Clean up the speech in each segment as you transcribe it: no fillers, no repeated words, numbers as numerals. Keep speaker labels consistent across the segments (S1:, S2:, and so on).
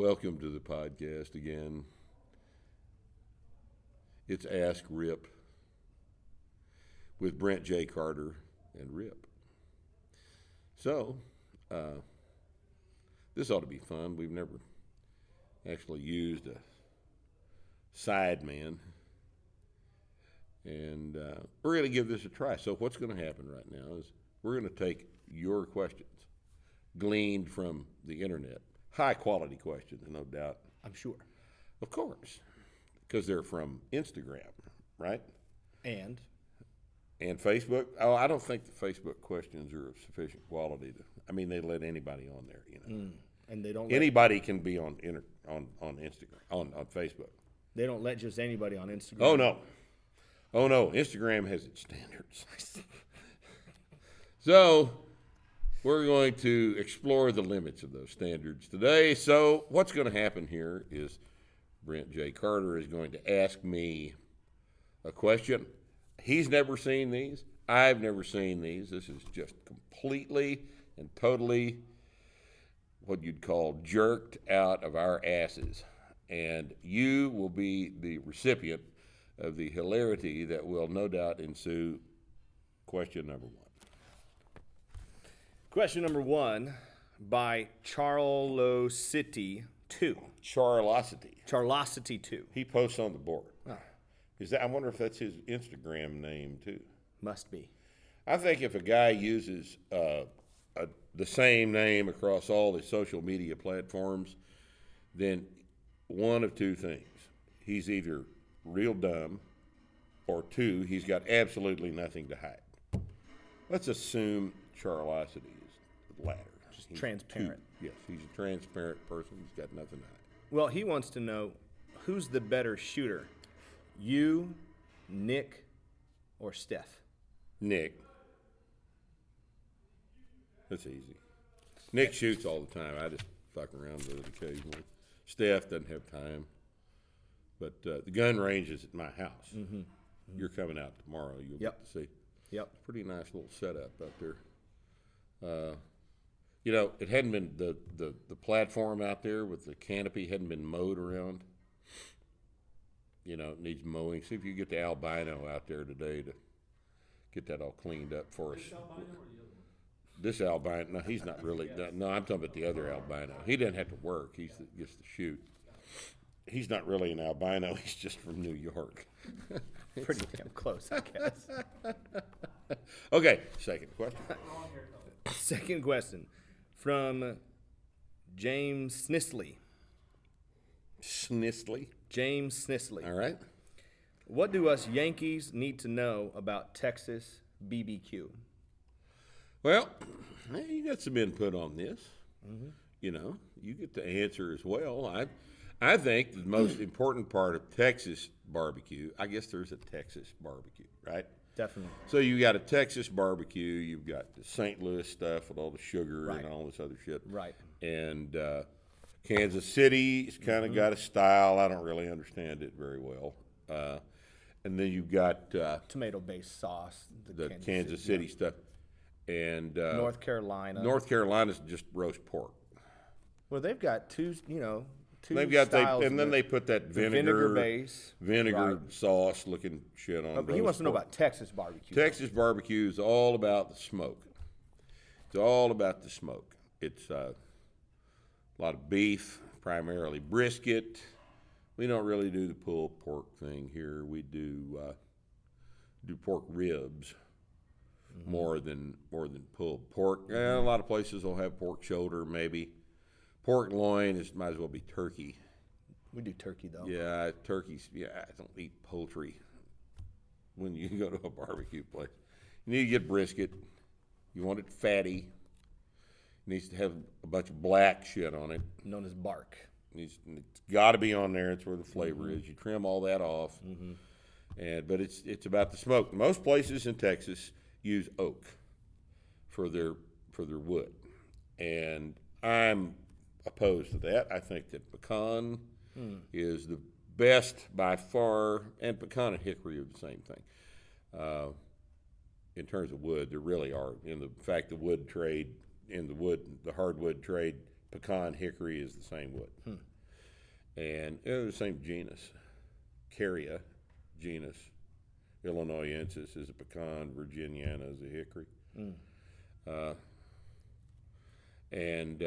S1: welcome to the podcast again. It's Ask Rip with Brent J. Carter and Rip. So, this ought to be fun. We've never actually used a sideman, and we're going to give this a try. So what's going to happen right now is we're going to take your questions gleaned from the internet. High-quality questions, no doubt.
S2: I'm sure.
S1: Of course, because they're from Instagram, right?
S2: And
S1: Facebook. Oh, I don't think the Facebook questions are of sufficient quality to. I mean, they let anybody on there, you know.
S2: And they don't.
S1: Anybody can be on Instagram on Facebook.
S2: They don't let just anybody on Instagram.
S1: Oh no, Instagram has its standards. So we're going to explore the limits of those standards today. So what's going to happen here is Brent J. Carter is going to ask me a question. He's never seen these. I've never seen these. This is just completely and totally what you'd call jerked out of our asses. And you will be the recipient of the hilarity that will no doubt ensue. Question number one.
S2: Question number one by Charlosity 2.
S1: Charlosity
S2: 2.
S1: He posts on the board.
S2: Oh,
S1: I wonder if that's his Instagram name too.
S2: must be.
S1: I think if a guy uses the same name across all his social media platforms, then one of two things. He's either real dumb, or two, he's got absolutely nothing to hide. Let's assume Charlosity is the latter.
S2: Just transparent.
S1: Yes, he's a transparent person. He's got nothing to hide.
S2: Well, he wants to know who's the better shooter, you, Nick, or Steph?
S1: Nick. That's easy. Nick shoots all the time. I just fuck around with it occasionally. Steph doesn't have time. But the gun range is at my house. Mm-hmm. You're coming out tomorrow. You'll get to see.
S2: Yep.
S1: Pretty nice little setup out there. You know, it hadn't been the platform out there with the canopy hadn't been mowed around. You know, it needs mowing. See if you get the albino out there today to get that all cleaned up for us. This albino, no, he's not really. No, I'm talking about the other albino. He doesn't have to work. He gets to shoot. He's not really an albino. He's just from New York.
S2: Pretty damn close, I guess.
S1: Okay, second question.
S2: Second question from James Snisley.
S1: Snisley.
S2: James Snisley.
S1: All right.
S2: What do us Yankees need to know about Texas BBQ?
S1: Well, you got some input on this. Mm-hmm. You know, you get the answer as well. I think the most important part of Texas barbecue, I guess there's a Texas barbecue, right?
S2: Definitely.
S1: So you got a Texas barbecue, you've got the St. Louis stuff with all the sugar and all this other shit.
S2: Right.
S1: And Kansas City's kind of got a style. I don't really understand it very well. And then you've got
S2: tomato-based sauce.
S1: The Kansas City stuff. And
S2: North Carolina.
S1: North Carolina's just roast pork.
S2: Well, they've got two
S1: They've got
S2: styles.
S1: and then they put that vinegar
S2: base,
S1: vinegar sauce looking shit on.
S2: But he wants to know about Texas barbecue.
S1: Texas barbecue is all about the smoke. It's all about the smoke. It's a lot of beef, primarily brisket. We don't really do the pulled pork thing here. We do pork ribs more than pulled pork. A lot of places will have pork shoulder, maybe. Pork loin might as well be turkey.
S2: We do turkey, though.
S1: Yeah, turkeys. Yeah, I don't eat poultry when you go to a barbecue place. You need to get brisket. You want it fatty. It needs to have a bunch of black shit on it.
S2: Known as bark.
S1: It's got to be on there. It's where the flavor is. You trim all that off. But it's about the smoke. Most places in Texas use oak for their wood. And I'm opposed to that. I think that pecan is the best by far, and pecan and hickory are the same thing. In terms of wood, there really are. In the fact, the hardwood trade, pecan, hickory is the same wood. and the same genus. Caria genus. Illinoisensis is a pecan. Virginiana is a hickory. And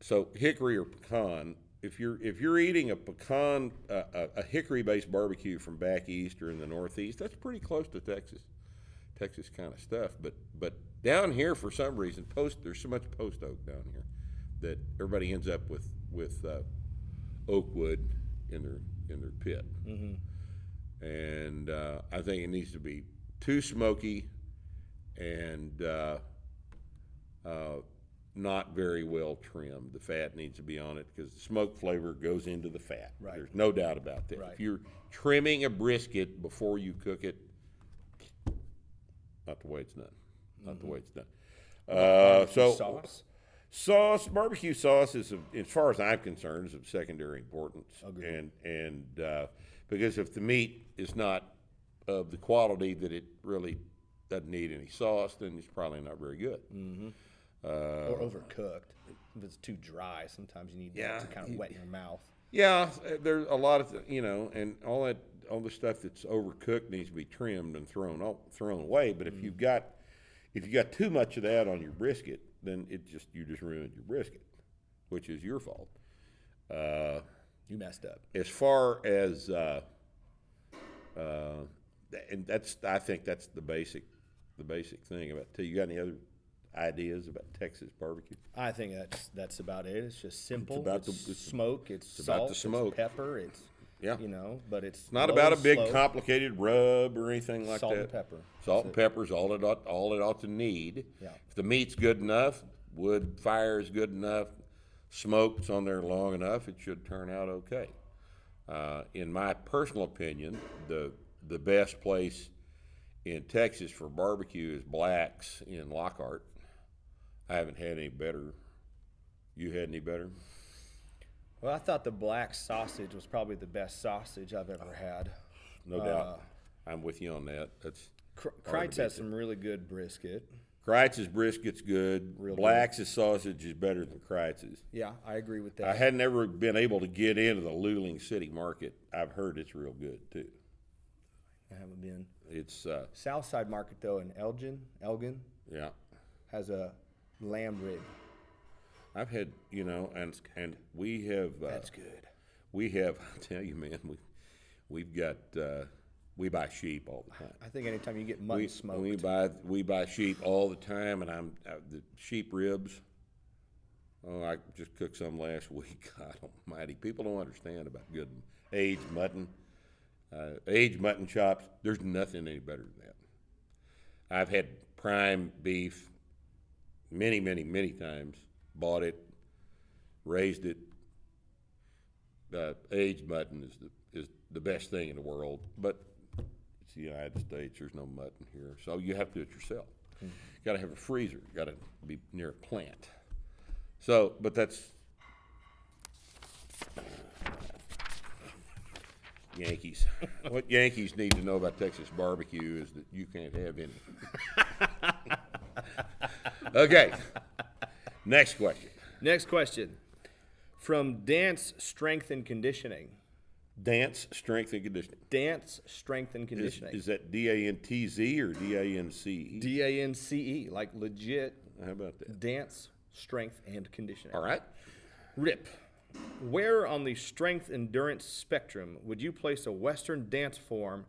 S1: so hickory or pecan. If you're eating a pecan, a hickory-based barbecue from back east or in the Northeast, that's pretty close to Texas kind of stuff. But down here, for some reason, there's so much post oak down here that everybody ends up with oak wood in their pit. And I think it needs to be too smoky and not very well trimmed. The fat needs to be on it because the smoke flavor goes into the fat.
S2: Right.
S1: There's no doubt about that.
S2: Right.
S1: If you're trimming a brisket before you cook it, not the way it's done. Not the way it's done. Sauce, barbecue sauce is, as far as I'm concerned, is of secondary importance.
S2: Agreed.
S1: And because if the meat is not of the quality that it really doesn't need any sauce, then it's probably not very good.
S2: Or overcooked. If it's too dry, sometimes you need that to kind of wet your mouth.
S1: Yeah, there's a lot of and all the stuff that's overcooked needs to be trimmed and thrown away. But if you've got too much of that on your brisket, then you just ruined your brisket, which is your fault.
S2: You messed up.
S1: As far as and I think that's the basic thing about it. You got any other ideas about Texas barbecue?
S2: I think that's about it. It's just simple.
S1: It's about
S2: the smoke. It's salt.
S1: about the smoke.
S2: It's pepper. It's
S1: Yeah.
S2: but it's
S1: Not
S2: low,
S1: about a big
S2: slow.
S1: complicated rub or anything like
S2: Salt
S1: that.
S2: and pepper.
S1: Salt and pepper is all it ought to need.
S2: Yeah.
S1: If the meat's good enough, wood fire is good enough, smoke's on there long enough, it should turn out okay. In my personal opinion, the best place in Texas for barbecue is Black's in Lockhart. I haven't had any better. You had any better?
S2: Well, I thought the black sausage was probably the best sausage I've ever had.
S1: No doubt. I'm with you on that. That's
S2: Kreitz has some really good brisket.
S1: Kreitz's brisket's good.
S2: Real
S1: Black's sausage is better than Kreitz's.
S2: Yeah, I agree with that.
S1: I hadn't ever been able to get into the Luling City Market. I've heard it's real good too.
S2: I haven't been.
S1: It's
S2: Southside Market though in Elgin
S1: yeah.
S2: has a lamb rib.
S1: I've had and we have.
S2: That's good.
S1: We have. I tell you, man, we've got. We buy sheep all the time.
S2: I think anytime you get mutton smoked.
S1: We buy sheep all the time, and the sheep ribs. Oh, I just cooked some last week. God Almighty, people don't understand about good aged mutton. Aged mutton chops. There's nothing any better than that. I've had prime beef many, many, many times. Bought it, raised it. Aged mutton is the best thing in the world, but it's the United States. There's no mutton here, so you have to do it yourself. Got to have a freezer. Got to be near a plant. So, but that's Yankees. What Yankees need to know about Texas barbecue is that you can't have any. Okay. Next question.
S2: Next question. From Dance Strength and Conditioning.
S1: Dance, strength, and conditioning.
S2: Dance Strength and Conditioning.
S1: Is that D-A-N-T-Z or D-A-N-C-E?
S2: D-A-N-C-E, like legit.
S1: How about that?
S2: Dance Strength and Conditioning.
S1: All right.
S2: Rip. Where on the strength endurance spectrum would you place a Western dance form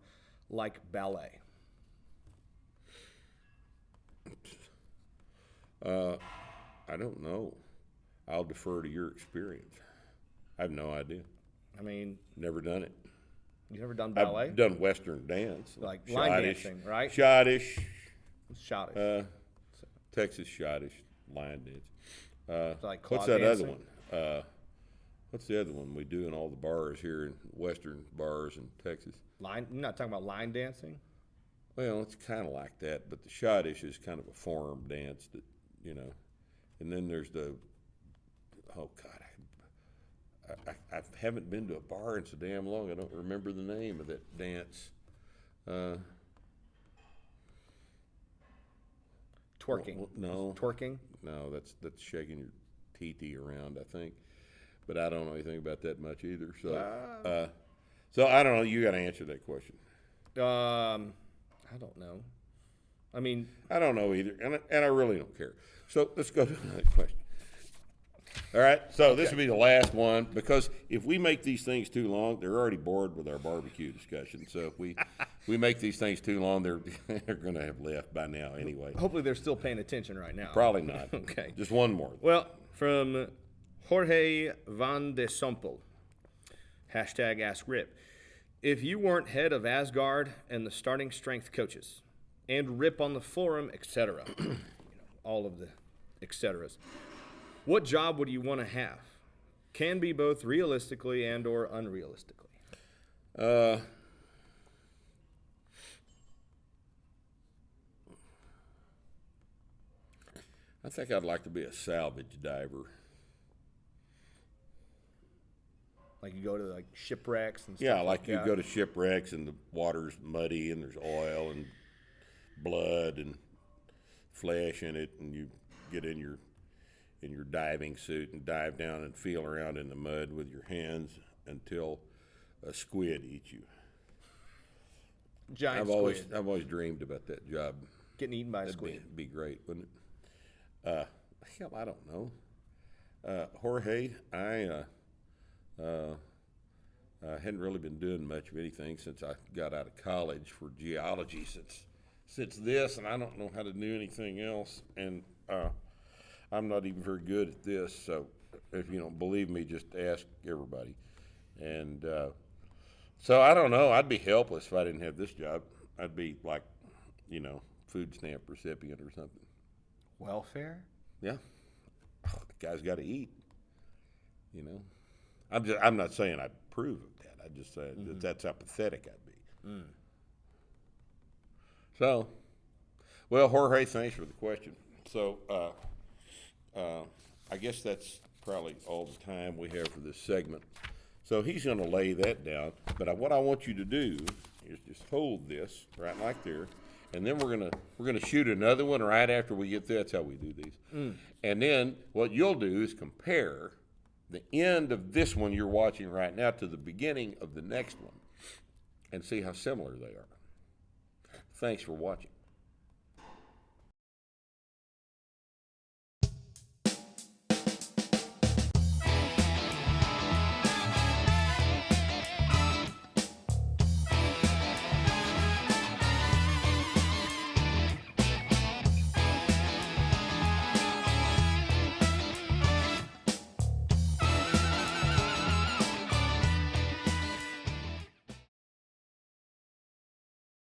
S2: like ballet?
S1: I don't know. I'll defer to your experience. I have no idea.
S2: I mean,
S1: Never done it.
S2: you've never done ballet?
S1: I've done Western dance.
S2: Like line dancing, right?
S1: Schottish.
S2: Schottish.
S1: Texas Schottish line dance.
S2: Like
S1: what's
S2: clog
S1: that
S2: dancing?
S1: other one? What's the other one we do in all the bars here in Western bars in Texas?
S2: You're not talking about line dancing?
S1: Well, it's kind of like that, but the Schottish is kind of a form dance that, and then there's oh God, I haven't been to a bar in so damn long. I don't remember the name of that dance.
S2: Twerking.
S1: No.
S2: Twerking?
S1: No, that's shaking your tee around, I think. but I don't know anything about that much either. So I don't know. You got to answer that question.
S2: I don't know. I mean,
S1: I don't know either, and I really don't care. So let's go to another question. All right, so this will be the last one, because if we make these things too long, they're already bored with our barbecue discussion. So if we make these things too long, they're going to have left by now anyway.
S2: hopefully they're still paying attention right now.
S1: Probably not.
S2: Okay.
S1: Just one more.
S2: Well, from Jorge Van de Sompel, hashtag Ask Rip. If you weren't head of Asgard and the starting strength coaches, and Rip on the forum, etc., all of the etceteras, what job would you want to have? Can be both realistically and or unrealistically.
S1: I think I'd like to be a salvage diver.
S2: Like you go to like shipwrecks and stuff.
S1: Yeah, like you
S2: that.
S1: go to shipwrecks and the water's muddy and there's oil and blood and flesh in it, and you get in your diving suit and dive down and feel around in the mud with your hands until a squid eats you.
S2: Giant
S1: I've
S2: squid.
S1: always dreamed about that job.
S2: Getting eaten by a
S1: That'd
S2: squid.
S1: be great, wouldn't it? Hell, I don't know. Jorge, I hadn't really been doing much of anything since I got out of college for geology since this, and I don't know how to do anything else, and I'm not even very good at this, so if you don't believe me, just ask everybody. And so I don't know. I'd be helpless if I didn't have this job. I'd be like, food stamp recipient or something.
S2: Welfare?
S1: Yeah. The guy's got to eat, I'm not saying I approve of that. I just say that's how pathetic I'd be. So, well, Jorge, thanks for the question. So, I guess that's probably all the time we have for this segment. So he's going to lay that down. But what I want you to do is just hold this right like there, and then we're gonna shoot another one right after we get there. That's how we do these. And then what you'll do is compare the end of this one you're watching right now to the beginning of the next one, and see how similar they are. Thanks for watching.